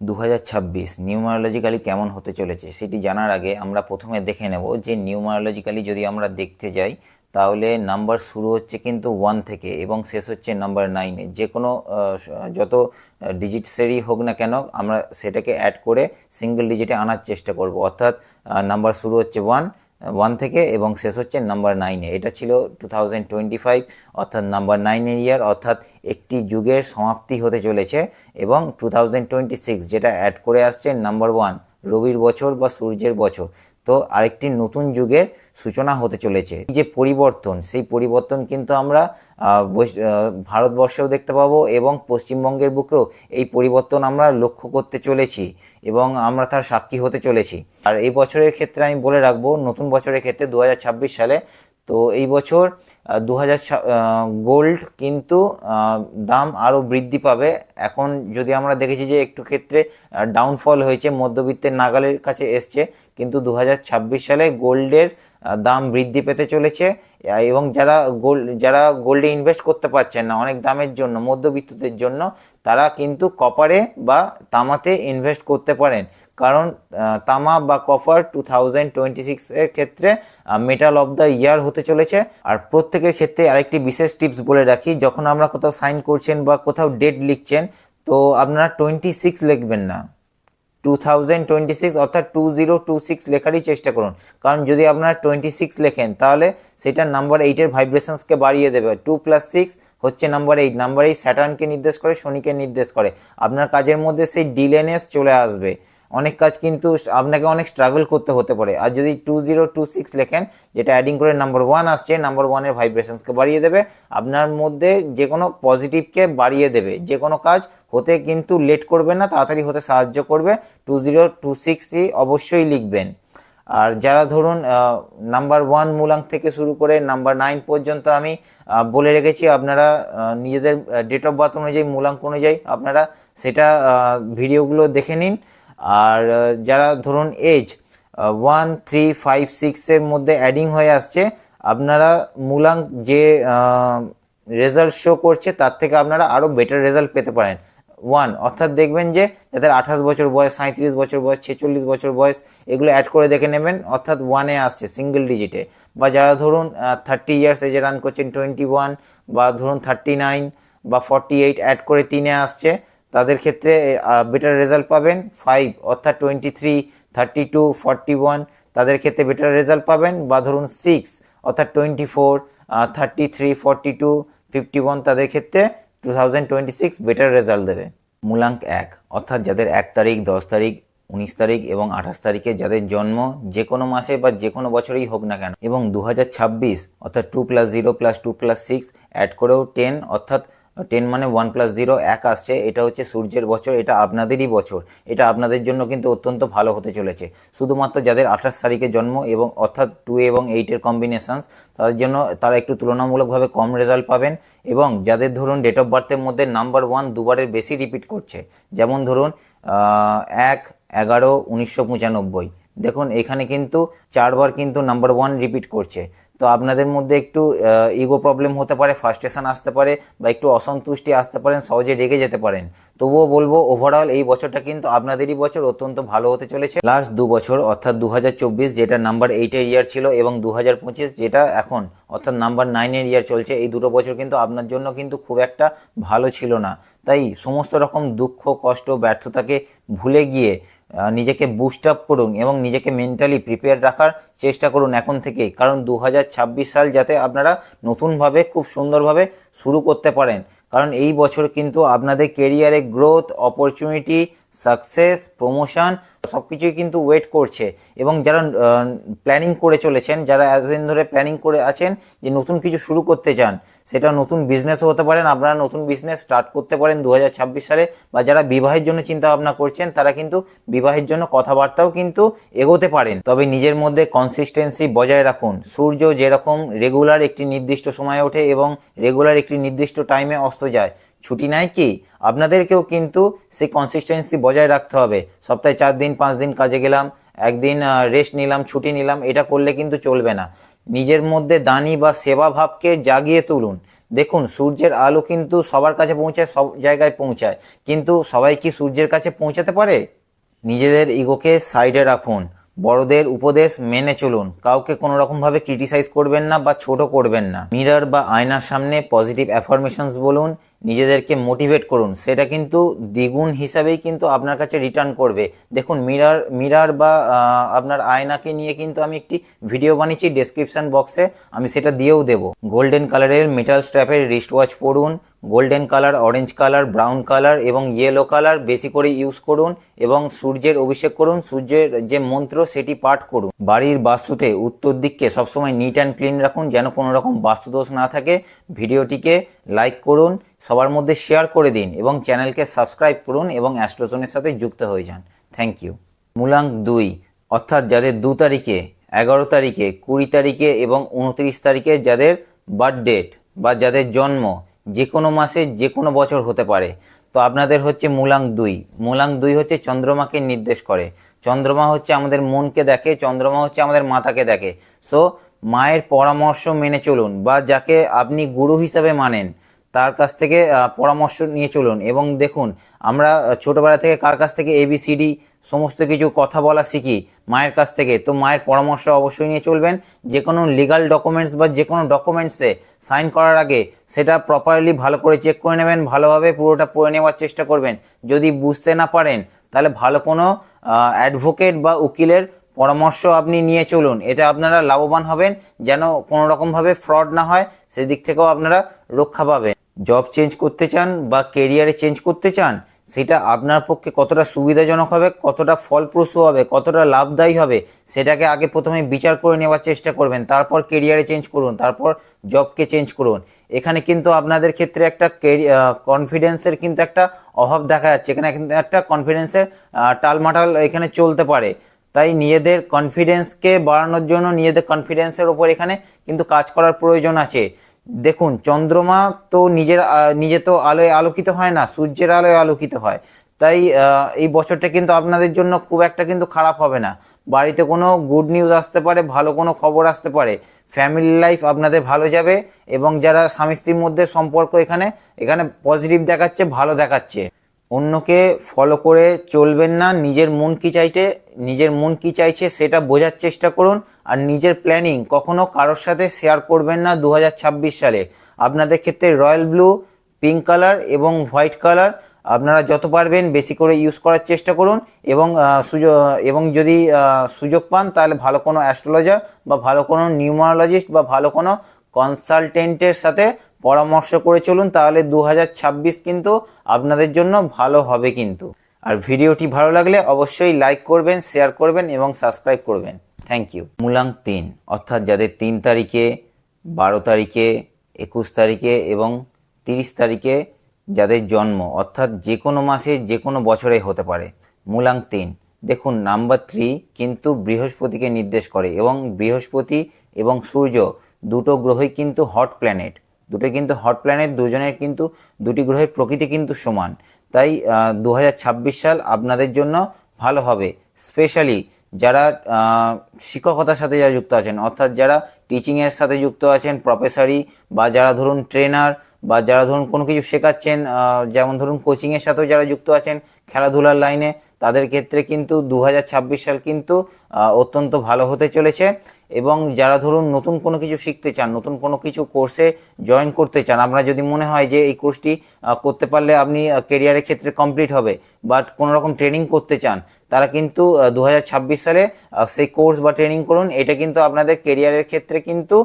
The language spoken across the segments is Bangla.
2026 নিউমারোলজিক্যালি কেমন হতে চলেছে সেটি জানার আগে আমরা প্রথমে দেখে নেব যে নিউমারোলজিক্যালি যদি আমরা দেখতে যাই তাহলে নাম্বার শুরু হচ্ছে কিন্তু 1 থেকে এবং শেষ হচ্ছে নাম্বার 9-এ। যে কোনো যত ডিজিটসেরই হোক না কেন আমরা সেটাকে অ্যাড করে সিঙ্গেল ডিজিটে আনার চেষ্টা করব, অর্থাৎ নাম্বার শুরু হচ্ছে 1 থেকে এবং শেষ হচ্ছে নাম্বার 9-এ। এটা ছিল 2025, অর্থাৎ নাম্বার 9-এর ইয়ার, অর্থাৎ একটি যুগের সমাপ্তি হতে চলেছে। এবং 2026 যেটা অ্যাড করে আসছে নাম্বার 1, রবির বছর বা সূর্যের বছর। তো আরেকটি নতুন যুগের সূচনা হতে চলেছে। এই যে পরিবর্তন, সেই পরিবর্তন কিন্তু আমরা ভারতবর্ষেও দেখতে পাবো এবং পশ্চিমবঙ্গের বুকেও এই পরিবর্তন আমরা লক্ষ্য করতে চলেছি এবং আমরা তার সাক্ষী হতে চলেছি। আর এই বছরের ক্ষেত্রে আমি বলে রাখবো, নতুন বছরের ক্ষেত্রে 2026 সালে, তো এই বছর গোল্ড কিন্তু দাম আরও বৃদ্ধি পাবে। এখন যদি আমরা দেখেছি যে একটু ক্ষেত্রে ডাউনফল হয়েছে, মধ্যবিত্তের নাগালের কাছে এসছে, কিন্তু 2026 সালে গোল্ডের দাম বৃদ্ধি পেতে চলেছে। এবং যারা গোল্ডে ইনভেস্ট করতে পারছেন না অনেক দামের জন্য, মধ্যবিত্তদের জন্য, তারা কিন্তু কপারে বা তামাতে ইনভেস্ট করতে পারেন। কারণ তামা বা কপার 2026 এর ক্ষেত্রে মেটাল অফ দ্য ইয়ার হতে চলেছে। আর প্রত্যেকের ক্ষেত্রে আরেকটি বিশেষ টিপস বলে রাখি, যখন আমরা কোথাও সাইন করছেন বা কোথাও ডেট লিখছেন, তো আপনারা 26 লিখবেন না, 2026 অর্থাৎ 2026 লেখারই চেষ্টা করুন। কারণ যদি আপনারা 26 লেখেন তাহলে সেটা নাম্বার 8-এর ভাইব্রেশনসকে বাড়িয়ে দেবে। 2 + 6 হচ্ছে নাম্বার 8। নাম্বার 8 স্যাটার্নকে নির্দেশ করে, শনিকে নির্দেশ করে। আপনার কাজের মধ্যে সেই ডিলেনেস চলে আসবে, অনেক কাজ কিন্তু আপনাকে অনেক স্ট্রাগল করতে হতে পারে। আর যদি 2026 লেখেন, যেটা অ্যাডিং করে নাম্বার 1 আসছে, নাম্বার 1-এর ভাইব্রেশনসকে বাড়িয়ে দেবে, আপনার মধ্যে যে কোনো পজিটিভকে বাড়িয়ে দেবে, যে কোনো কাজ হতে কিন্তু লেট করবে না, তাড়াতাড়ি হতে সাহায্য করবে। 2026ই অবশ্যই লিখবেন। আর যারা ধরুন নাম্বার 1 মূলাঙ্ক থেকে শুরু করে নাম্বার 9 পর্যন্ত আমি বলে রেখেছি, আপনারা নিজেদের ডেট অফ বার্থ অনুযায়ী, মূলাঙ্ক অনুযায়ী আপনারা সেটা ভিডিওগুলো দেখে নিন। আর যারা ধরুন এজ 1, 3, 5, 6-এর মধ্যে অ্যাডিং হয়ে আসছে, আপনারা মূলাঙ্ক যে রেজাল্ট শো করছে তার থেকে আপনারা আরও বেটার রেজাল্ট পেতে পারেন। 1 অর্থাৎ দেখবেন যে যাদের 28 বছর বয়স, 37 বছর বয়স, 46 বছর বয়স, এগুলো অ্যাড করে দেখে নেবেন, অর্থাৎ 1-এ আসছে সিঙ্গেল ডিজিটে। বা যারা ধরুন 30 ইয়ার্স এজে রান করছেন, 21 বা ধরুন 39 বা 48 অ্যাড করে 3-এ আসছে, তাদের ক্ষেত্রে বেটার রেজাল্ট পাবেন। 5 অর্থাৎ 23, 32, 41, তাদের ক্ষেত্রে বেটার রেজাল্ট পাবেন। বা ধরুন 6 অর্থাৎ 24, 33, 42, 51, তাদের ক্ষেত্রে 2026 বেটার রেজাল্ট দেবে। মূলাঙ্ক 1 অর্থাৎ যাদের 1 তারিখ, 10 তারিখ, 19 তারিখ এবং 28 তারিখে যাদের জন্ম, যে কোনো মাসে বা যে কোনো বছরেই হোক না কেন, এবং 2026 অর্থাৎ 2 + 0 + 2 + 6 অ্যাড করেও 10, অর্থাৎ 10 মানে 1 + 0 1 আসছে। এটা হচ্ছে সূর্যের বছর, এটা আপনাদেরই বছর, এটা আপনাদের জন্য কিন্তু অত্যন্ত ভালো হতে চলেছে। শুধুমাত্র যাদের 28 তারিখে জন্ম এবং অর্থাৎ 2 এবং 8-এর কম্বিনেশনস, তাদের জন্য তারা একটু তুলনামূলকভাবে কম রেজাল্ট পাবেন। এবং যাদের ধরুন ডেট অফ বার্থের মধ্যে নাম্বার 1 দুবারের বেশি রিপিট করছে, যেমন ধরুন 1/11/1995, দেখুন এখানে কিন্তু 4বার কিন্তু নাম্বার 1 রিপিট করছে। তো আপনাদের মধ্যে একটু ইগো প্রবলেম হতে পারে, ফ্রাস্ট্রেশন আসতে পারে বা একটু অসন্তুষ্টি আসতে পারেন, সহজে রেগে যেতে পারেন। তবুও বলবো ওভারঅল এই বছরটা কিন্তু আপনাদেরই বছর, অত্যন্ত ভালো হতে চলেছে। লাস্ট 2 বছর অর্থাৎ 2024 যেটা নাম্বার 8-এর ইয়ার ছিল এবং 2025 যেটা এখন অর্থাৎ নাম্বার 9-এর ইয়ার চলছে, এই দুটো বছর কিন্তু আপনার জন্য কিন্তু খুব একটা ভালো ছিল না। তাই সমস্ত রকম দুঃখ, কষ্ট, ব্যর্থতাকে ভুলে গিয়ে নিজেকে বুস্ট আপ করুন এবং নিজেকে মেন্টালি প্রিপেয়ার রাখার চেষ্টা করুন এখন থেকেই। কারণ 2026 সাল যাতে আপনারা নতুনভাবে খুব সুন্দরভাবে শুরু করতে পারেন। কারণ এই বছর কিন্তু আপনাদের কেরিয়ারে গ্রোথ, অপরচুনিটি, সাকসেস, প্রমোশন সব কিছুই কিন্তু ওয়েট করছে। এবং যারা প্ল্যানিং করে চলেছেন, যারা এতদিন ধরে প্ল্যানিং করে আছেন যে নতুন কিছু শুরু করতে চান, সেটা নতুন বিজনেসও হতে পারেন, আপনারা নতুন বিজনেস স্টার্ট করতে পারেন 2026 সালে। বা যারা বিবাহের জন্য চিন্তা ভাবনা করছেন, তারা কিন্তু বিবাহের জন্য কথাবার্তাও কিন্তু এগোতে পারেন। তবে নিজের মধ্যে কনসিস্টেন্সি বজায় রাখুন। সূর্য যেরকম রেগুলার একটি নির্দিষ্ট সময়ে ওঠে এবং রেগুলার একটি নির্দিষ্ট টাইমে অস্ত যায়, ছুটি নাই কি, আপনাদেরকেও কিন্তু সেই কনসিস্টেন্সি বজায় রাখতে হবে। সপ্তাহে 4 দিন 5 দিন কাজে গেলাম, একদিন রেস্ট নিলাম, ছুটি নিলাম, এটা করলে কিন্তু চলবে না। নিজের মধ্যে দানি বা সেবা ভাবকে জাগিয়ে তুলুন। দেখুন সূর্যের আলো কিন্তু সবার কাছে পৌঁছায়, সব জায়গায় পৌঁছায়, কিন্তু সবাই কি সূর্যের কাছে পৌঁছাতে পারে? নিজেদের ইগোকে সাইডে রাখুন, বড়দের উপদেশ মেনে চলুন, কাউকে কোনো রকমভাবে ক্রিটিসাইজ করবেন না বা ছোট করবেন না। মিরর বা আয়নার সামনে পজিটিভ অ্যাফার্মেশনস বলুন, নিজেদেরকে মোটিভেট করুন, সেটা কিন্তু দ্বিগুণ হিসাবেই কিন্তু আপনার কাছে রিটার্ন করবে। দেখুন মিরর বা আপনার আয়নাকে নিয়ে কিন্তু আমি একটি ভিডিও বানিয়েছি, ডেসক্রিপশন বক্সে আমি সেটা দিয়েও দেবো। গোল্ডেন কালারের মেটাল স্ট্র্যাপের রিস্ট ওয়াচ পরুন, golden colour, orange colour, brown colour এবং ইয়েলো কালার বেশি করে ইউজ করুন এবং সূর্যের অভিষেক করুন, সূর্যের যে মন্ত্র সেটি পাঠ করুন। বাড়ির বাস্তুতে উত্তর দিককে সবসময় নিট অ্যান্ড ক্লিন রাখুন, যেন কোনো রকম বাস্তুদোষ না থাকে। ভিডিওটিকে লাইক করুন, সবার মধ্যে শেয়ার করে দিন এবং চ্যানেলকে সাবস্ক্রাইব করুন এবং অ্যাস্ট্রোজনের সাথে যুক্ত হয়ে যান। Thank you. মূলাঙ্ক 2 অর্থাৎ যাদের 2 তারিখে, 11 তারিখে, 20 তারিখে এবং 29 তারিখে যাদের বার্থ ডেট বা যাদের জন্ম, যে কোনো মাসে যে কোনো বছর হতে পারে, তো আপনাদের হচ্ছে মূলাঙ্ক 2। মূলাঙ্ক 2 হচ্ছে চন্দ্রমাকে নির্দেশ করে। চন্দ্রমা হচ্ছে আমাদের মনকে দেখে, চন্দ্রমা হচ্ছে আমাদের মাথাকে দেখে। সো মায়ের পরামর্শ মেনে চলুন বা যাকে আপনি গুরু হিসাবে মানেন তার কাছ থেকে পরামর্শ নিয়ে চলুন। এবং দেখুন আমরা ছোটোবেলা থেকে কার কাছ থেকে ABCD সমস্ত কিছু কথা বলা শিখি, মায়ের কাছ থেকে। তো মায়ের পরামর্শ অবশ্যই নিয়ে চলবেন। যে কোনো লিগাল ডকুমেন্টস বা যে কোনো ডকুমেন্টসে সাইন করার আগে সেটা প্রপারলি ভালো করে চেক করে নেবেন, ভালোভাবে পুরোটা পড়ে নেওয়ার চেষ্টা করবেন। যদি বুঝতে না পারেন তাহলে ভালো কোনো অ্যাডভোকেট বা উকিলের পরামর্শ আপনি নিয়ে চলুন, এতে আপনারা লাভবান হবেন, যেন কোনো রকমভাবে ফ্রড না হয়, সেদিক থেকেও আপনারা রক্ষা পাবেন। জব চেঞ্জ করতে চান বা কেরিয়ারে চেঞ্জ করতে চান, সেটা আপনার পক্ষে কতটা সুবিধাজনক হবে, কতটা ফলপ্রসূ হবে, কতটা লাভদায়ী হবে, সেটাকে আগে প্রথমে বিচার করে নেওয়ার চেষ্টা করবেন। তারপর কেরিয়ারে চেঞ্জ করুন, তারপর জবকে চেঞ্জ করুন। এখানে কিন্তু আপনাদের ক্ষেত্রে একটা কনফিডেন্সের কিন্তু একটা অভাব দেখা যাচ্ছে, এখানে কিন্তু একটা কনফিডেন্সের টালমাটাল এখানে চলতে পারে। তাই নিজেদের কনফিডেন্সকে বাড়ানোর জন্য নিজেদের কনফিডেন্সের ওপর এখানে কিন্তু কাজ করার প্রয়োজন আছে। দেখুন চন্দ্রমা তো নিজে তো আলোয় আলোকিত হয় না, সূর্যের আলোয় আলোকিত হয়। তাই এই বছরটা কিন্তু আপনাদের জন্য খুব একটা কিন্তু খারাপ হবে না। বাড়িতে কোনো গুড নিউজ আসতে পারে, ভালো কোনো খবর আসতে পারে, ফ্যামিলি লাইফ আপনাদের ভালো যাবে এবং যারা স্বামী স্ত্রীর মধ্যে সম্পর্ক এখানে পজিটিভ দেখাচ্ছে, ভালো দেখাচ্ছে। অন্যকে ফলো করে চলবেন না, নিজের মন কি চাইছে সেটা বোঝার চেষ্টা করুন। আর নিজের প্ল্যানিং কখনো কারোর সাথে শেয়ার করবেন না 2026 সালে। আপনাদের ক্ষেত্রে রয়্যাল ব্লু, পিঙ্ক কালার এবং হোয়াইট কালার আপনারা যত পারবেন বেশি করে ইউজ করার চেষ্টা করুন। এবং যদি সুযোগ পান তাহলে ভালো কোনো অ্যাস্ট্রোলজার বা ভালো কোনো নিউমারোলজিস্ট বা ভালো কোনো কনসালটেন্টের সাথে পরামর্শ করে চলুন, তাহলে 2026 কিন্তু আপনাদের জন্য ভালো হবে কিন্তু। আর ভিডিওটি ভালো লাগলে অবশ্যই লাইক করবেন, শেয়ার করবেন এবং সাবস্ক্রাইব করবেন। Thank you. মূলাঙ্ক 3 অর্থাৎ যাদের 3 তারিখে, 12 তারিখে, 21 তারিখে এবং 30 তারিখে যাদের জন্ম, অর্থাৎ যে কোনো মাসে যে কোনো বছরে হতে পারে। মূলাঙ্ক 3 দেখুন নাম্বার 3 কিন্তু বৃহস্পতিকে নির্দেশ করে এবং বৃহস্পতি এবং সূর্য দুটো গ্রহই কিন্তু হট প্ল্যানেট, দুজনের কিন্তু দুটি গ্রহের প্রকৃতি কিন্তু সমান। তাই 2026 সাল আপনাদের জন্য ভালো হবে। স্পেশালি যারা শিক্ষকতার সাথে যারা যুক্ত আছেন, অর্থাৎ যারা টিচিংয়ের সাথে যুক্ত আছেন, প্রফেসরি, বা যারা ধরুন ট্রেনার, বা যারা ধরুন কোনো কিছু শেখাচ্ছেন, যেমন ধরুন কোচিংয়ের সাথেও যারা যুক্ত আছেন খেলাধুলার লাইনে, তাদের ক্ষেত্রে কিন্তু 2026 সাল কিন্তু অত্যন্ত ভালো হতে চলেছে। এবং যারা ধরুন নতুন কোনো কিছু শিখতে চান, নতুন কোনো কিছু কোর্সে জয়েন করতে চান, আপনার যদি মনে হয় যে এই কোর্সটি করতে পারলে আপনি কেরিয়ারের ক্ষেত্রে কমপ্লিট হবে, বাট কোনো রকম ট্রেনিং করতে চান, তারা কিন্তু 2026 সালে সেই কোর্স বা ট্রেনিং করুন। এটা কিন্তু আপনাদের কেরিয়ারের ক্ষেত্রে কিন্তু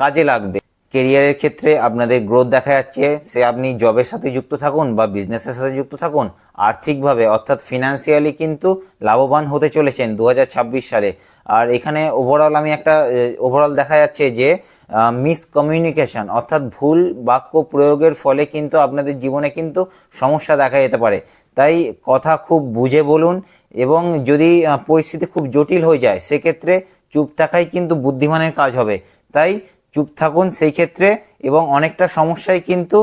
কাজে লাগবে। কেরিয়ারের ক্ষেত্রে আপনাদের গ্রোথ দেখা যাচ্ছে, সে আপনি জবের সাথে যুক্ত থাকুন বা বিজনেসের সাথে যুক্ত থাকুন, আর্থিকভাবে অর্থাৎ ফিনান্সিয়ালি কিন্তু লাভবান হতে চলেছেন 2026 সালে। আর এখানে ওভারঅল দেখা যাচ্ছে যে মিসকমিউনিকেশন অর্থাৎ ভুল বাক্য প্রয়োগের ফলে কিন্তু আপনাদের জীবনে কিন্তু সমস্যা দেখা যেতে পারে। তাই কথা খুব বুঝে বলুন এবং যদি পরিস্থিতি খুব জটিল হয়ে যায় সেক্ষেত্রে চুপ থাকাই কিন্তু বুদ্ধিমানের কাজ হবে। তাই চুপ থাকুন সেই ক্ষেত্রে এবং অনেকটা সমস্যাই কিন্তু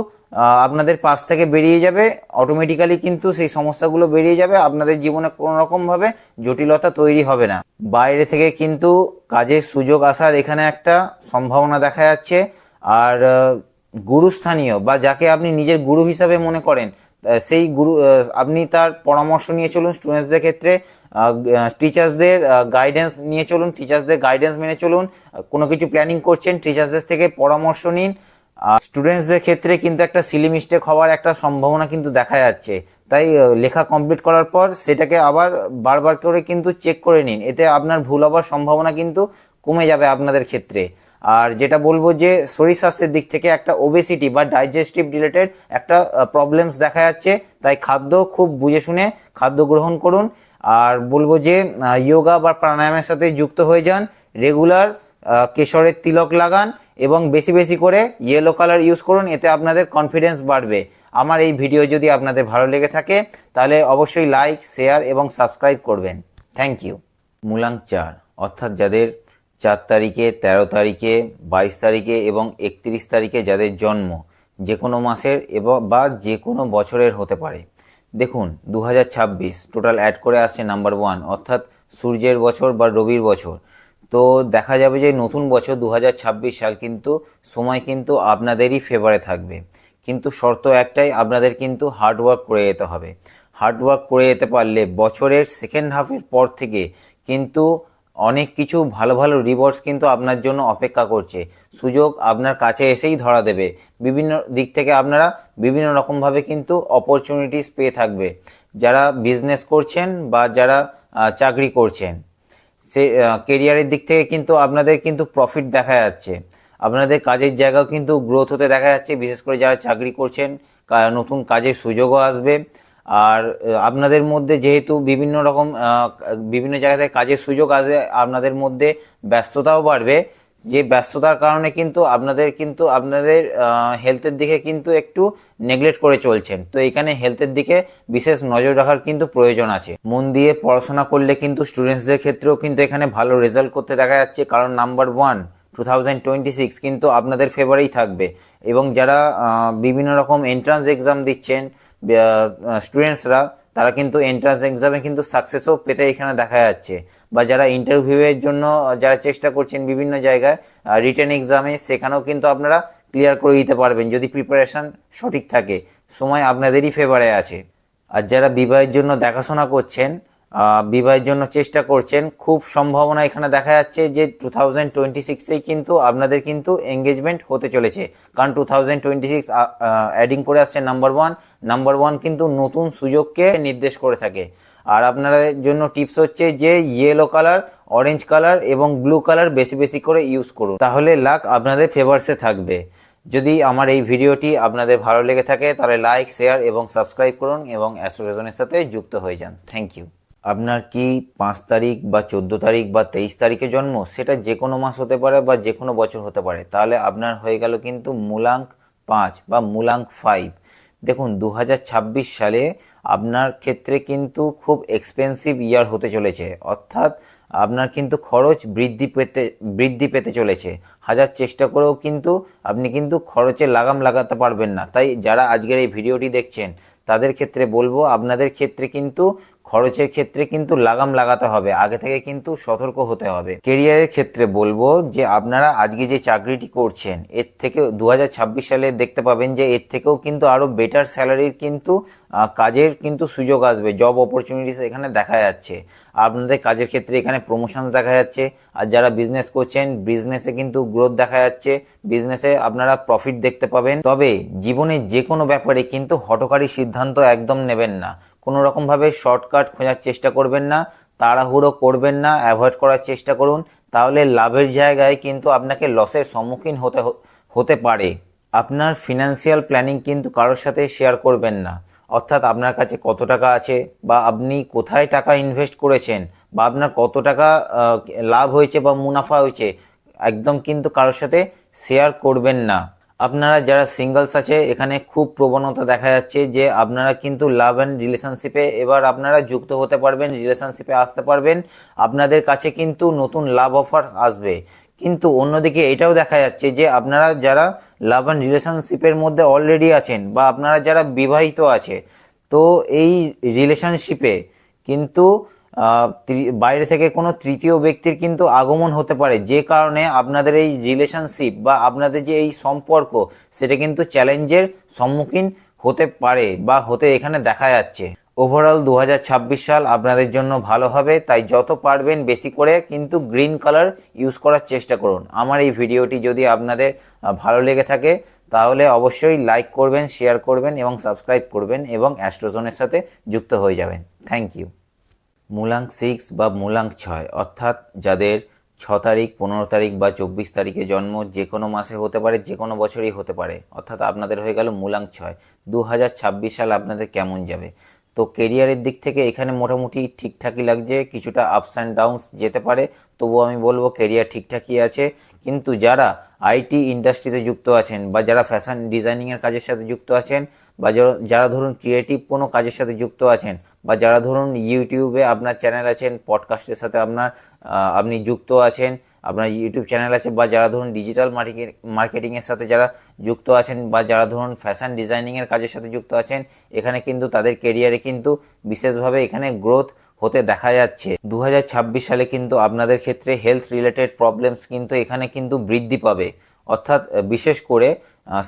আপনাদের পাশ থেকে বেরিয়ে যাবে, অটোমেটিক্যালি কিন্তু সেই সমস্যাগুলো বেরিয়ে যাবে, আপনাদের জীবনে কোনো রকমভাবে জটিলতা তৈরি হবে না। বাইরে থেকে কিন্তু কাজের সুযোগ আসার এখানে একটা সম্ভাবনা দেখা যাচ্ছে। আর গুরুস্থানীয় বা যাকে আপনি নিজের গুরু হিসাবে মনে করেন, সেই গুরু আপনি তার পরামর্শ নিয়ে চলুন। স্টুডেন্টসদের ক্ষেত্রে টিচার্সদের গাইডেন্স নিয়ে চলুন, টিচার্সদের গাইডেন্স মেনে চলুন। কোনো কিছু প্ল্যানিং করছেন, টিচার্সদের থেকে পরামর্শ নিন। আর স্টুডেন্টসদের ক্ষেত্রে কিন্তু একটা সিলি মিস্টেক হওয়ার একটা সম্ভাবনা কিন্তু দেখা যাচ্ছে, তাই লেখা কমপ্লিট করার পর সেটাকে আবার বারবার করে কিন্তু চেক করে নিন, এতে আপনার ভুল হওয়ার সম্ভাবনা কিন্তু কমে যাবে আপনাদের ক্ষেত্রে। আর যেটা বলবো যে শরীর স্বাস্থ্যের দিক থেকে একটা ওবেসিটি বা ডাইজেস্টিভ রিলেটেড একটা প্রবলেমস দেখা যাচ্ছে, তাই খাদ্য খুব বুঝে শুনে খাদ্য গ্রহণ করুন। আর বলবো যে যোগা বা প্রাণায়ামের সাথে যুক্ত হয়ে যান, রেগুলার কেশরের তিলক লাগান এবং বেশি বেশি করে ইয়েলো কালার ইউজ করুন, এতে আপনাদের কনফিডেন্স বাড়বে। আমার এই ভিডিও যদি আপনাদের ভালো লেগে থাকে তাহলে অবশ্যই লাইক, শেয়ার এবং সাবস্ক্রাইব করবেন। Thank you. মূলাঙ্ক 4 অর্থাৎ যাদের 4 তারিখে, 13 তারিখে, 22 তারিখে এবং 31 তারিখে যাদের জন্ম, যে কোনো মাসের বা যে কোনো বছরের হতে পারে। দেখুন 2026 টোটাল অ্যাড করে আসছে নাম্বার 1 অর্থাৎ সূর্যের বছর বা রবির বছর। তো দেখা যাবে যে নতুন বছর 2026 সাল কিন্তু সময় কিন্তু আপনাদেরই ফেভারে থাকবে, কিন্তু শর্ত একটাই, আপনাদের কিন্তু হার্ডওয়ার্ক করে যেতে হবে। হার্ডওয়ার্ক করে যেতে পারলে বছরের সেকেন্ড হাফের পর থেকে কিন্তু অনেক কিছু ভালো ভালো রিওয়ার্ডস কিন্তু আপনার জন্য অপেক্ষা করছে। সুযোগ আপনার কাছে এসেই ধরা দেবে, বিভিন্ন দিক থেকে আপনারা বিভিন্ন রকমভাবে কিন্তু অপরচুনিটিস পেয়ে থাকবে। যারা বিজনেস করছেন বা যারা চাকরি করছেন, সে কেরিয়ারের দিক থেকে কিন্তু আপনাদের কিন্তু প্রফিট দেখা যাচ্ছে, আপনাদের কাজের জায়গাও কিন্তু গ্রোথ হতে দেখা যাচ্ছে। বিশেষ করে যারা চাকরি করছেন নতুন কাজের সুযোগও আসবে। আর আপনাদের মধ্যে যেহেতু বিভিন্ন রকম বিভিন্ন জায়গা থেকে কাজের সুযোগ আসবে, আপনাদের মধ্যে ব্যস্ততাও বাড়বে, যে ব্যস্ততার কারণে কিন্তু আপনাদের হেলথের দিকে কিন্তু একটু নেগলেক্ট করে চলছেন। তো এখানে হেলথের দিকে বিশেষ নজর রাখার কিন্তু প্রয়োজন আছে। মন দিয়ে পড়াশোনা করলে কিন্তু স্টুডেন্টসদের ক্ষেত্রেও কিন্তু এখানে ভালো রেজাল্ট করতে দেখা যাচ্ছে, কারণ নাম্বার 1 2026 কিন্তু আপনাদের ফেভারেই থাকবে। এবং যারা বিভিন্ন রকম এন্ট্রান্স এক্সাম দিচ্ছেন স্টুডেন্টসরা, তারা কিন্তু এন্ট্রান্স এক্সামে কিন্তু সাকসেসও পেতে এখানে দেখা যাচ্ছে। বা যারা ইন্টারভিউয়ের জন্য যারা চেষ্টা করছেন বিভিন্ন জায়গায় রিটেন এক্সামে, সেখানেও কিন্তু আপনারা ক্লিয়ার করে দিতে পারবেন যদি প্রিপারেশান সঠিক থাকে। সময় আপনাদেরই ফেভারে আছে। আর যারা বিবাহের জন্য দেখাশোনা করছেন, বিবাহের জন্য চেষ্টা করছেন, খুব সম্ভাবনা এখানে দেখা যাচ্ছে যে 2026এই কিন্তু আপনাদের কিন্তু এঙ্গেজমেন্ট হতে চলেছে, কারণ 2026 অ্যাডিং করে আসছে নাম্বার ওয়ান কিন্তু নতুন সুযোগকে নির্দেশ করে থাকে। আর আপনাদের জন্য টিপস হচ্ছে যে ইয়েলো কালার, অরেঞ্জ কালার এবং ব্লু কালার বেশি বেশি করে ইউজ করুন, তাহলে লাক আপনাদের ফেভার্সে থাকবে। যদি আমার এই ভিডিওটি আপনাদের ভালো লেগে থাকে তাহলে লাইক, শেয়ার এবং সাবস্ক্রাইব করুন এবং অ্যাস্ট্রোরেজনের সাথে যুক্ত হয়ে যান। Thank you. আপনার কি 5 তারিখ বা 14 তারিখ বা 23 তারিখে জন্ম, সেটা যে কোনো মাস হতে পারে বা যে কোনো বছর হতে পারে, তাহলে আপনার হয়ে গেল কিন্তু মূলাঙ্ক 5 বা মূলাঙ্ক 5। দেখুন 2026 সালে আপনার ক্ষেত্রে কিন্তু খুব এক্সপেন্সিভ ইয়ার হতে চলেছে, অর্থাৎ আপনার কিন্তু খরচ বৃদ্ধি পেতে চলেছে। হাজার চেষ্টা করেও কিন্তু আপনি কিন্তু খরচে লাগাম লাগাতে পারবেন না। তাই যারা আজকের এই ভিডিওটি দেখছেন তাদের ক্ষেত্রে বলবো, আপনাদের ক্ষেত্রে কিন্তু খরচের ক্ষেত্রে কিন্তু লাগাম লাগাতে হবে, আগে থেকে কিন্তু সতর্ক হতে হবে। কেরিয়ারের ক্ষেত্রে বলবো যে আপনারা আজকে যে চাকরিটি করছেন এর থেকে 2026 সালে দেখতে পাবেন যে এর থেকেও কিন্তু আরও বেটার স্যালারির কিন্তু কাজের কিন্তু সুযোগ আসবে, জব অপরচুনিটিস এখানে দেখা যাচ্ছে। আপনাদের কাজের ক্ষেত্রে এখানে প্রমোশন দেখা যাচ্ছে। আর যারা বিজনেস করছেন বিজনেসে কিন্তু গ্রোথ দেখা যাচ্ছে, বিজনেসে আপনারা প্রফিট দেখতে পাবেন। তবে জীবনে যে কোনো ব্যাপারে কিন্তু হঠকারী সিদ্ধান্ত একদম নেবেন না, কোনো রকমভাবে শর্টকাট খোঁজার চেষ্টা করবেন না, তাড়াহুড়ো করবেন না, অ্যাভয়েড করার চেষ্টা করুন, তাহলে লাভের জায়গায় কিন্তু আপনাকে লসের সম্মুখীন হতে পারে। আপনার ফিনান্সিয়াল প্ল্যানিং কিন্তু কারোর সাথে শেয়ার করবেন না, অর্থাৎ আপনার কাছে কত টাকা আছে বা আপনি কোথায় টাকা ইনভেস্ট করেছেন বা আপনার কত টাকা লাভ হয়েছে বা মুনাফা হয়েছে, একদম কিন্তু কারোর সাথে শেয়ার করবেন না। আপনারা যারা সিঙ্গলস আছে এখানে খুব প্রবণতা দেখা যাচ্ছে যে আপনারা কিন্তু লাভ অ্যান্ড রিলেশনশিপে এবার আপনারা যুক্ত হতে পারবেন, রিলেশনশিপে আসতে পারবেন, আপনাদের কাছে কিন্তু নতুন লাভ অফার আসবে। কিন্তু অন্যদিকে এটাও দেখা যাচ্ছে যে আপনারা যারা লাভ অ্যান্ড রিলেশনশিপের মধ্যে অলরেডি আছেন বা আপনারা যারা বিবাহিত আছে, তো এই রিলেশনশিপে কিন্তু বাইরে থেকে কোনো তৃতীয় ব্যক্তির কিন্তু আগমন হতে পারে, যে কারণে আপনাদের এই রিলেশনশিপ বা আপনাদের যে এই সম্পর্ক সেটা কিন্তু চ্যালেঞ্জের সম্মুখীন হতে পারে বা হতে এখানে দেখা যাচ্ছে। ওভারঅল 2026 সাল আপনাদের জন্য ভালো হবে, তাই যত পারবেন বেশি করে কিন্তু গ্রিন কালার ইউজ করার চেষ্টা করুন। আমার এই ভিডিওটি যদি আপনাদের ভালো লেগে থাকে তাহলে অবশ্যই লাইক করবেন, শেয়ার করবেন এবং সাবস্ক্রাইব করবেন এবং অ্যাস্ট্রোজোনের সাথে যুক্ত হয়ে যাবেন। Thank you. মূলাঙ্ক 6 বা মূলাঙ্ক 6 অর্থাৎ যাদের 6 তারিখ, 15 তারিখ বা 24 তারিখে জন্ম, যে কোনো মাসে হতে পারে, যে কোনো বছরই হতে পারে, অর্থাৎ আপনাদের হয়ে গেল মূলাঙ্ক 6। 2026 সাল আপনাদের কেমন যাবে? তো কেরিয়ারের দিক থেকে এখানে মোটামুটি ঠিকঠাকই লাগছে, কিছুটা আপস অ্যান্ড ডাউনস যেতে পারে, তবুও আমি বলবো কেরিয়ার ঠিকঠাকই আছে। কিন্তু যারা আইটি ইন্ডাস্ট্রিতে যুক্ত আছেন বা যারা ফ্যাশন ডিজাইনিংয়ের কাজের সাথে যুক্ত আছেন বা যারা ধরুন ক্রিয়েটিভ কোনো কাজের সাথে যুক্ত আছেন বা যারা ধরুন ইউটিউবে আপনার চ্যানেল আছেন, পডকাস্টের সাথে আপনি যুক্ত আছেন, আপনার ইউটিউব চ্যানেল আছে, বা যারা ধরুন ডিজিটাল মার্কেটিংয়ের সাথে যারা যুক্ত আছেন বা যারা ধরুন ফ্যাশন ডিজাইনিংয়ের কাজের সাথে যুক্ত আছেন, এখানে কিন্তু তাদের কেরিয়ারে কিন্তু বিশেষভাবে এখানে গ্রোথ হতে দেখা যাচ্ছে। 2026 সালে কিন্তু আপনাদের ক্ষেত্রে হেলথ রিলেটেড প্রবলেমস কিন্তু এখানে কিন্তু বৃদ্ধি পাবে, অর্থাৎ বিশেষ করে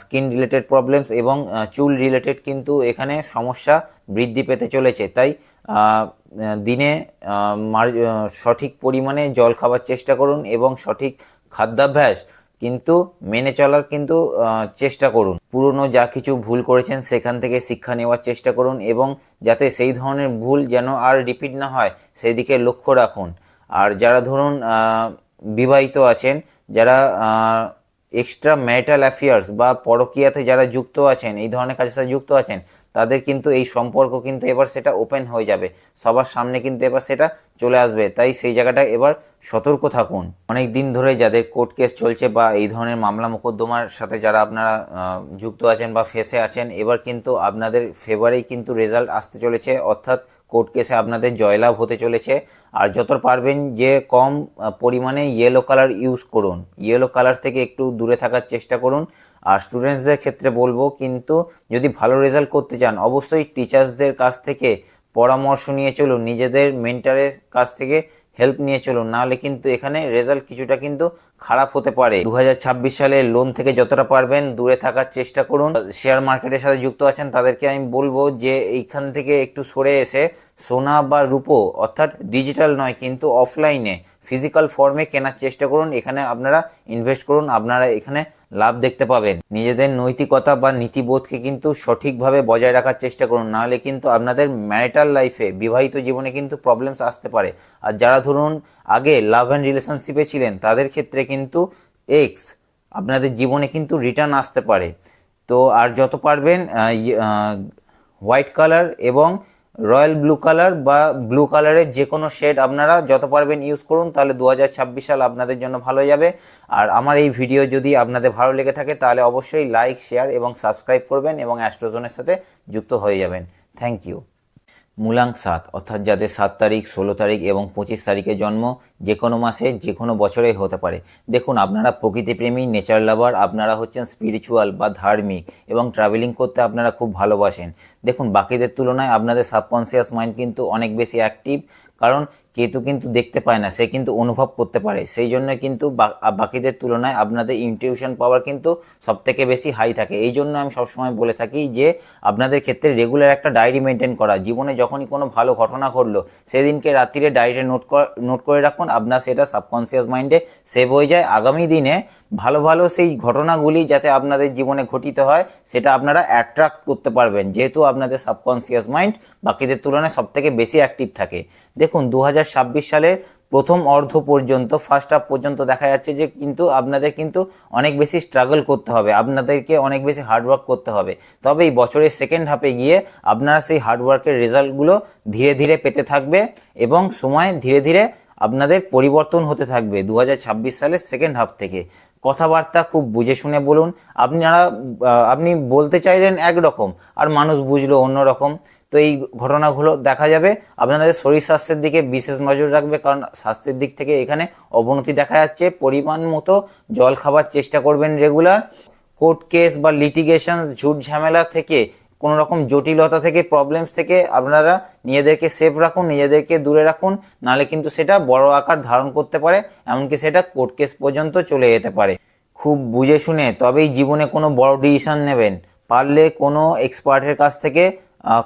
স্কিন রিলেটেড প্রবলেমস এবং চুল রিলেটেড কিন্তু এখানে সমস্যা বৃদ্ধি পেতে চলেছে। তাই দিনে সঠিক পরিমাণে জল খাবার চেষ্টা করুন এবং সঠিক খাদ্যাভ্যাস কিন্তু মেনে চলার কিন্তু চেষ্টা করুন। পুরনো যা কিছু ভুল করেছেন সেখান থেকে শিক্ষা নেওয়ার চেষ্টা করুন এবং যাতে সেই ধরনের ভুল যেন আর রিপিট না হয় সেই দিকে লক্ষ্য রাখুন। আর যারা ধরুন বিবাহিত আছেন, যারা এক্সট্রা ম্যারিটাল অ্যাফেয়ার্স বা পরকীয়াতে যারা যুক্ত আছেন, এই ধরনের কাজের সাথে যুক্ত আছেন, তাদের কিন্তু এই সম্পর্ক কিন্তু এবার সেটা ওপেন হয়ে যাবে, সবার সামনে কিন্তু এবার সেটা চলে আসবে। তাই সেই জায়গাটা এবার সতর্ক থাকুন। অনেক দিন ধরে যাদের কোর্ট কেস চলছে বা এই ধরনের মামলা মোকদ্দমার সাথে যারা আপনারা যুক্ত আছেন বা ফেসে আছেন, এবার কিন্তু আপনাদের ফেভারেই কিন্তু রেজাল্ট আসতে চলেছে, অর্থাৎ কোর্ট কেসে আপনাদের জয়লাভ হতে চলেছে। আর যত পারবেন যে কম পরিমাণে ইয়েলো কালার ইউজ করুন, ইয়েলো কালার থেকে একটু দূরে থাকার চেষ্টা করুন। আর স্টুডেন্টসদের ক্ষেত্রে বলবো কিন্তু যদি ভালো রেজাল্ট করতে চান অবশ্যই টিচার্সদের কাছ থেকে পরামর্শ নিয়ে চলুন, নিজেদের মেন্টারের কাছ থেকে হেল্প নিয়ে চলুন, নাহলে কিন্তু এখানে রেজাল্ট কিছুটা কিন্তু খারাপ হতে পারে। 2026 সালে লোন থেকে যতটা পারবেন দূরে থাকার চেষ্টা করুন। শেয়ার মার্কেটের সাথে যুক্ত আছেন তাদেরকে আমি বলবো যে এইখান থেকে একটু সরে এসে সোনা বা রূপো, অর্থাৎ ডিজিটাল নয় কিন্তু অফলাইনে ফিজিক্যাল ফর্মে কেনার চেষ্টা করুন, এখানে আপনারা ইনভেস্ট করুন, আপনারা এখানে লাভ দেখতে পাবেন। নিজেদের নৈতিকতা বা নীতিবোধকে কিন্তু সঠিকভাবে বজায় রাখার চেষ্টা করুন, নাহলে কিন্তু আপনাদের ম্যারিটাল লাইফে, বিবাহিত জীবনে কিন্তু প্রবলেমস আসতে পারে। আর যারা ধরুন আগে লাভ অ্যান্ড রিলেশনশিপে ছিলেন তাদের ক্ষেত্রে কিন্তু এক্স আপনাদের জীবনে কিন্তু রিটার্ন আসতে পারে। তো আর যত পারবেন হোয়াইট কালার এবং রয়্যাল ব্লু কালার বা ব্লু কালারের যে কোনো শেড আপনারা যত পারবেন ইউজ করুন, তাহলে 2026 সাল আপনাদের জন্য ভালো যাবে। আর আমার এই ভিডিও যদি আপনাদের ভালো লেগে থাকে তাহলে অবশ্যই লাইক, শেয়ার এবং সাবস্ক্রাইব করবেন এবং অ্যাস্ট্রোজোনের সাথে যুক্ত হয়ে যাবেন। Thank you. মূলাঙ্ক 7 অর্থাৎ যাদের 7 তারিখ, 16 তারিখ এবং 25 তারিখে জন্ম, যে কোনো মাসে যে কোনো বছরেই হতে পারে। দেখুন আপনারা প্রকৃতিপ্রেমী, নেচার লাভার, আপনারা হচ্ছেন স্পিরিচুয়াল বা ধার্মিক এবং ট্রাভেলিং করতে আপনারা খুব ভালোবাসেন। দেখুন বাকিদের তুলনায় আপনাদের সাবকনসিয়াস মাইন্ড কিন্তু অনেক বেশি অ্যাক্টিভ, কারণ কেতু কিন্তু দেখতে পায় না, সে কিন্তু অনুভব করতে পারে। সেই জন্য কিন্তু বাকিদের তুলনায় আপনাদের ইনটিউশন পাওয়ার কিন্তু সবথেকে বেশি হাই থাকে। এই জন্য আমি সবসময় বলে থাকি যে আপনাদের ক্ষেত্রে রেগুলার একটা ডায়েরি মেনটেন করা, জীবনে যখনই কোনো ভালো ঘটনা ঘটলো সেদিনকে রাত্রিরে ডায়েরিতে নোট করে রাখুন, আপনার সেটা সাবকনসিয়াস মাইন্ডে সেভ হয়ে যায়। আগামী দিনে ভালো ভালো সেই ঘটনাগুলি যাতে আপনাদের জীবনে ঘটিত হয় সেটা আপনারা অ্যাট্রাক্ট করতে পারবেন, যেহেতু আপনাদের সাবকনসিয়াস মাইন্ড বাকিদের তুলনায় সবথেকে বেশি অ্যাক্টিভ থাকে। দেখুন 2026 সালের প্রথম অর্ধ পর্যন্ত, ফার্স্ট হাফ পর্যন্ত দেখা যাচ্ছে যে কিন্তু আপনাদের কিন্তু অনেক বেশি স্ট্রাগল করতে হবে, আপনাদেরকে অনেক বেশি হার্ডওয়ার্ক করতে হবে। তবে এই বছরের সেকেন্ড হাফে গিয়ে আপনারা সেই হার্ডওয়ার্কের রেজাল্টগুলো ধীরে ধীরে পেতে থাকবে এবং সময় ধীরে ধীরে আপনাদের পরিবর্তন হতে থাকবে 2026 সালের সেকেন্ড হাফ থেকে। কথাবার্তা খুব বুঝে শুনে বলুন, আপনি বলতে চাইলেন একরকম আর মানুষ বুঝলো অন্যরকম। তো এই ঘটনাগুলো দেখা যাবে। আপনাদের শরীর স্বাস্থ্যের দিকে বিশেষ নজর রাখবে, কারণ স্বাস্থ্যের দিক থেকে এখানে অবনতি দেখা যাচ্ছে। পরিমাণ মতো জল খাবার চেষ্টা করবেন রেগুলার। কোর্ট কেস বা লিটিগেশন, ঝুট ঝামেলা থেকে কোনো রকম জটিলতা থেকে প্রবলেমস থেকে আপনারা নিজেদেরকে সেফ রাখুন, নিজেদেরকে দূরে রাখুন, নাহলে কিন্তু সেটা বড় আকার ধারণ করতে পারে, এমনকি সেটা কোর্ট কেস পর্যন্ত চলে যেতে পারে। খুব বুঝে শুনে তবেই জীবনে কোনো বড় ডিসিশন নেবেন। পারলে কোনো এক্সপার্টের কাছ থেকে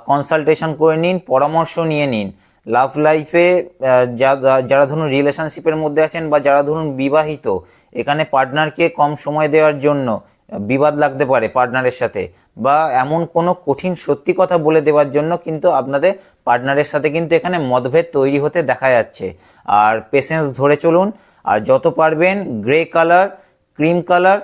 কনসালটেশন করে নিন, পরামর্শ নিয়ে নিন। লাভ লাইফে যারা ধরুন রিলেশনশিপের মধ্যে আছেন বা যারা ধরুন বিবাহিত, এখানে পার্টনারকে কম সময় দেওয়ার জন্য বিবাদ লাগতে পারে পার্টনারের সাথে, বা এমন কোনো কঠিন সত্যি কথা বলে দেওয়ার জন্য কিন্তু আপনাদের পার্টনারের সাথে কিন্তু এখানে মতভেদ তৈরি হতে দেখা যাচ্ছে। আর পেশেন্স ধরে চলুন, আর যত পারবেন grey colour, cream colour,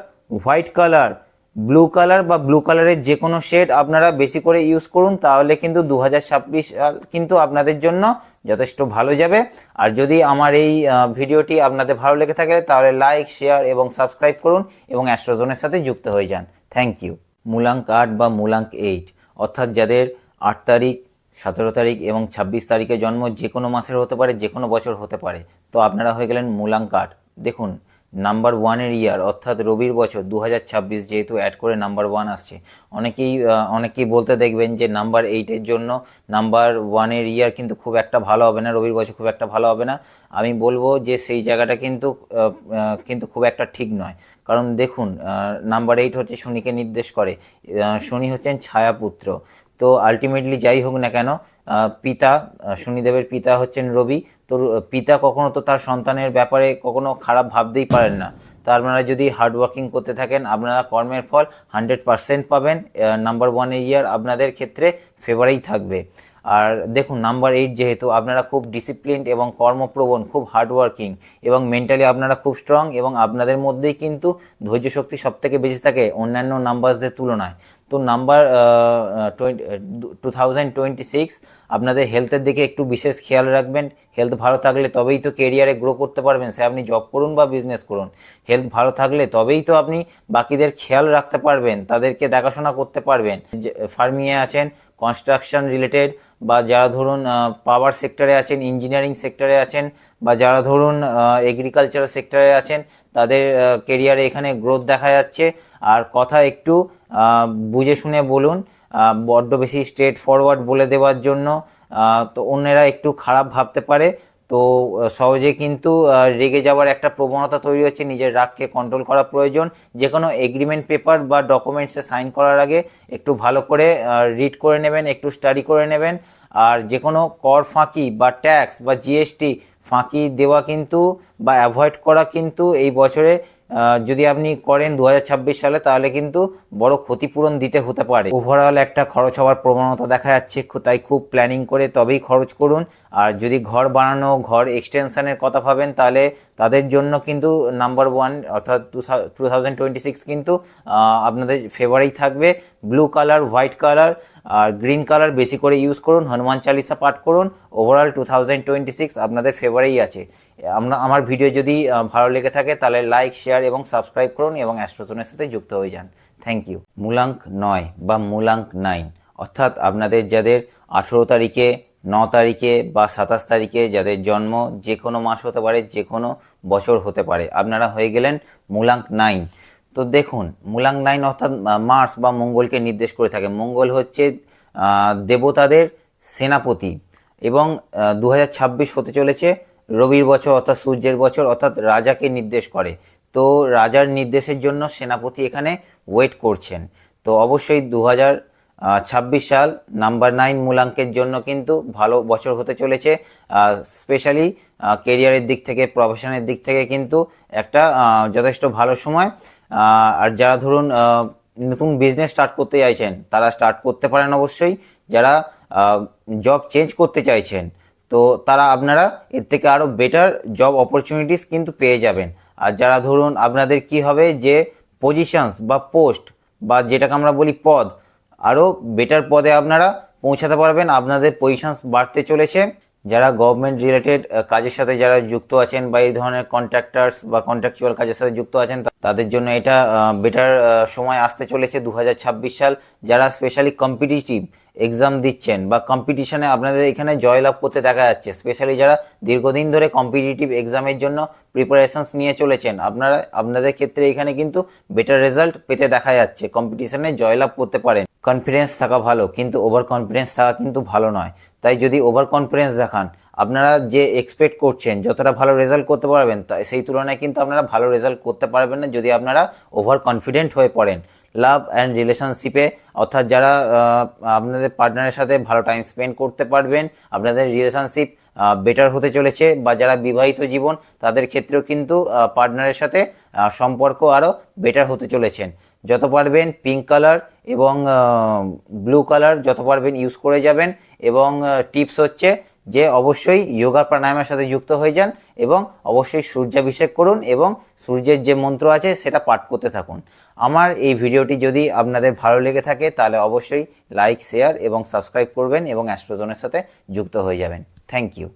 white colour, blue colour বা ব্লু কালারের যে কোনো শেড আপনারা বেশি করে ইউজ করুন, তাহলে কিন্তু 2026 সাল কিন্তু আপনাদের জন্য যথেষ্ট ভালো যাবে। আর যদি আমার এই ভিডিওটি আপনাদের ভালো লেগে থাকে তাহলে লাইক, শেয়ার এবং সাবস্ক্রাইব করুন এবং অ্যাস্ট্রোজনের সাথে যুক্ত হয়ে যান। Thank you. মূলাঙ্ক 8 বা মূলাঙ্ক 8 অর্থাৎ যাদের 8 তারিখ, 17 তারিখ এবং 26 তারিখে জন্ম, যে কোনো মাসের হতে পারে, যে কোনো বছর হতে পারে, তো আপনারা হয়ে গেলেন মূলাঙ্ক 8। দেখুন নাম্বার 1-এর ইয়ার অর্থাৎ রবির বছর 2026 যেহেতু অ্যাড করে নাম্বার 1 আসছে, অনেকেই বলতে দেখবেন যে নাম্বার 8-এর জন্য নাম্বার 1-এর ইয়ার কিন্তু খুব একটা ভালো হবে না, রবির বছর খুব একটা ভালো হবে না। আমি বলবো যে সেই জায়গাটা কিন্তু খুব একটা ঠিক নয়। কারণ দেখুন নাম্বার 8 হচ্ছে শনিকে নির্দেশ করে, শনি হচ্ছেন ছায়াপুত্র। তো আলটিমেটলি যাই হোক না কেন, পিতা শনিদেবের পিতা হচ্ছেন রবি। তো পিতা কখনো তো তার সন্তানের ব্যাপারে কখনো খারাপ ভাবতেই পারেন না। তো আপনারা যদি হার্ডওয়ার্কিং করতে থাকেন, আপনারা কর্মের ফল 100% পাবেন। নাম্বার 1-এর ইয়ার আপনাদের ক্ষেত্রে ফেভারেই থাকবে। আর দেখুন নাম্বার 8 যেহেতু, আপনারা খুব ডিসিপ্লিনড এবং কর্মপ্রবণ, খুব হার্ডওয়ার্কিং এবং মেন্টালি আপনারা খুব স্ট্রং, এবং আপনাদের মধ্যেই কিন্তু ধৈর্য শক্তি সবথেকে বেশি থাকে অন্যান্য নাম্বারসদের তুলনায়। তো নাম্বার 2026 আপনাদের হেলথের দিকে একটু বিশেষ খেয়াল রাখবেন। হেলথ ভালো থাকলে তবেই তো কেরিয়ারে গ্রো করতে পারবেন, সে আপনি জব করুন বা বিজনেস করুন। হেলথ ভালো থাকলে তবেই তো আপনি বাকিদের খেয়াল রাখতে পারবেন, তাদেরকে দেখাশোনা করতে পারবেন। ফার্মিংয়ে আছেন, কনস্ট্রাকশন রিলেটেড, বা যারা ধরুন পাওয়ার সেক্টরে আছেন, ইঞ্জিনিয়ারিং সেক্টরে আছেন, বা যারা ধরুন এগ্রিকালচার সেক্টরে আছেন, তাদের কেরিয়ারে এখানে গ্রোথ দেখা যাচ্ছে। আর কথা একটু বুঝে শুনে বলুন, বড্ড বেশি স্ট্রেট ফরওয়ার্ড বলে দেওয়ার জন্য তো অন্যেরা একটু খারাপ ভাবতে পারে। তো সহজে কিন্তু রেগে যাওয়ার একটা প্রবণতা তৈরি হচ্ছে, নিজের রাগকে কন্ট্রোল করা প্রয়োজন। যে কোনো এগ্রিমেন্ট পেপার বা ডকুমেন্টসে সাইন করার আগে একটু ভালো করে রিড করে নেবেন, একটু স্টাডি করে নেবেন। আর যে কোনো কর ফাঁকি বা ট্যাক্স বা জিএসটি ফাঁকি দেওয়া কিন্তু বা অ্যাভয়েড করা কিন্তু এই বছরে যদি আপনি করেন 2026 সালে, তাহলে কিন্তু বড় ক্ষতিপূরণ দিতে হতে পারে। ওভারঅল একটা খরচ হওয়ার প্রবণতা দেখা যাচ্ছে, তাই খুব প্ল্যানিং করে তবেই খরচ করুন। আর যদি ঘর বানানো, ঘর এক্সটেনশনের কথা ভাবেন, তাহলে তাদের জন্য কিন্তু নাম্বার 1 অর্থাৎ 2026 কিন্তু আপনাদের ফেভারেই থাকবে। ব্লু কালার, হোয়াইট কালার আর গ্রিন কালার বেশি করে ইউজ করুন, হনুমান চালিসা পাঠ করুন। ওভারঅল 2026 আপনাদের ফেভারেই আছে। আমার ভিডিও যদি ভালো লেগে থাকে তাহলে লাইক, শেয়ার এবং সাবস্ক্রাইব করুন এবং অ্যাস্ট্রোজনের সাথে যুক্ত হয়ে যান। Thank you. মূলাঙ্ক 9 বা মূলাঙ্ক 9 অর্থাৎ আপনাদের যাদের 18 তারিখে, 9 তারিখে বা 27 তারিখে যাদের জন্ম, যে কোনো মাস হতে পারে, যে কোনো বছর হতে পারে, আপনারা হয়ে গেলেন মূলাঙ্ক 9। তো দেখুন মূলাঙ্ক 9 অর্থাৎ মার্স বা মঙ্গলকে নির্দেশ করে থাকে। মঙ্গল হচ্ছে দেবতাদের সেনাপতি, এবং 2026 হতে চলেছে রবির বছর অর্থাৎ সূর্যের বছর, অর্থাৎ রাজাকে নির্দেশ করে। তো রাজার নির্দেশের জন্য সেনাপতি এখানে ওয়েট করছেন। তো অবশ্যই 2026 সাল নাম্বার 9 মূলাঙ্কের জন্য কিন্তু ভালো বছর হতে চলেছে। স্পেশালি কেরিয়ারের দিক থেকে, প্রফেশনের দিক থেকে কিন্তু একটা যথেষ্ট ভালো সময়। আর যারা ধরুন নতুন বিজনেস স্টার্ট করতে চাইছেন তারা স্টার্ট করতে পারেন অবশ্যই। যারা জব চেঞ্জ করতে চাইছেন তো তারা আপনারা এর থেকে আরও বেটার জব অপরচুনিটিস কিন্তু পেয়ে যাবেন। আর যারা ধরুন আপনাদের কি হবে যে পজিশনস বা পোস্ট বা যেটাকে আমরা বলি পদ, আরও বেটার পদে আপনারা পৌঁছাতে পারবেন, আপনাদের পজিশনস বাড়তে চলেছে। যারা গভর্নমেন্ট রিলেটেড কাজের সাথে যারা যুক্ত আছেন বা এই ধরনের কন্ট্রাক্টার্স বা কন্ট্রাকচুয়াল কাজের সাথে যুক্ত আছেন, তাদের জন্য এটা বেটার সময় আসতে চলেছে 2026 সাল। যারা স্পেশালি কম্পিটিটিভ এক্সাম দিচ্ছেন বা কম্পিটিশনে আপনাদের এখানে জয়লাভ করতে দেখা যাচ্ছে, স্পেশালি যারা দীর্ঘদিন ধরে কম্পিটিটিভ এক্সামের জন্য প্রিপারেশনস নিয়ে চলেছেন, আপনাদের ক্ষেত্রে এখানে কিন্তু বেটার রেজাল্ট পেতে দেখা যাচ্ছে, কম্পিটিশনে জয়লাভ করতে পারেন। কনফিডেন্স থাকা ভালো, কিন্তু ওভার কনফিডেন্স থাকা কিন্তু ভালো নয়। তাই যদি ওভার কনফিডেন্স দেখান, আপনারা যে এক্সপেক্ট করছেন যতটা ভালো রেজাল্ট করতে পারবেন, সেই তুলনায় কিন্তু আপনারা ভালো রেজাল্ট করতে পারবেন না যদি আপনারা ওভার কনফিডেন্ট হয়ে পড়েন। লাভ অ্যান্ড রিলেশনশিপে, অর্থাৎ যারা আপনাদের পার্টনারের সাথে ভালো টাইম স্পেন্ড করতে পারবেন, আপনাদের রিলেশনশিপ বেটার হতে চলেছে, বা যারা বিবাহিত জীবন তাদের ক্ষেত্রেও কিন্তু পার্টনারের সাথে সম্পর্ক আরও বেটার হতে চলেছেন। যত পারবেন পিঙ্ক কালার এবং ব্লু কালার যত পারবেন ইউজ করে যাবেন। এবং টিপস হচ্ছে যে অবশ্যই যোগা প্রাণায়ামের সাথে যুক্ত হয়ে যান এবং অবশ্যই সূর্যাভিষেক করুন এবং সূর্যের যে মন্ত্র আছে সেটা পাঠ করতে থাকুন। আমার এই ভিডিওটি যদি আপনাদের ভালো লেগে থাকে তাহলে অবশ্যই লাইক, শেয়ার এবং সাবস্ক্রাইব করবেন এবং অ্যাস্ট্রোজনের সাথে যুক্ত হয়ে যাবেন। Thank you.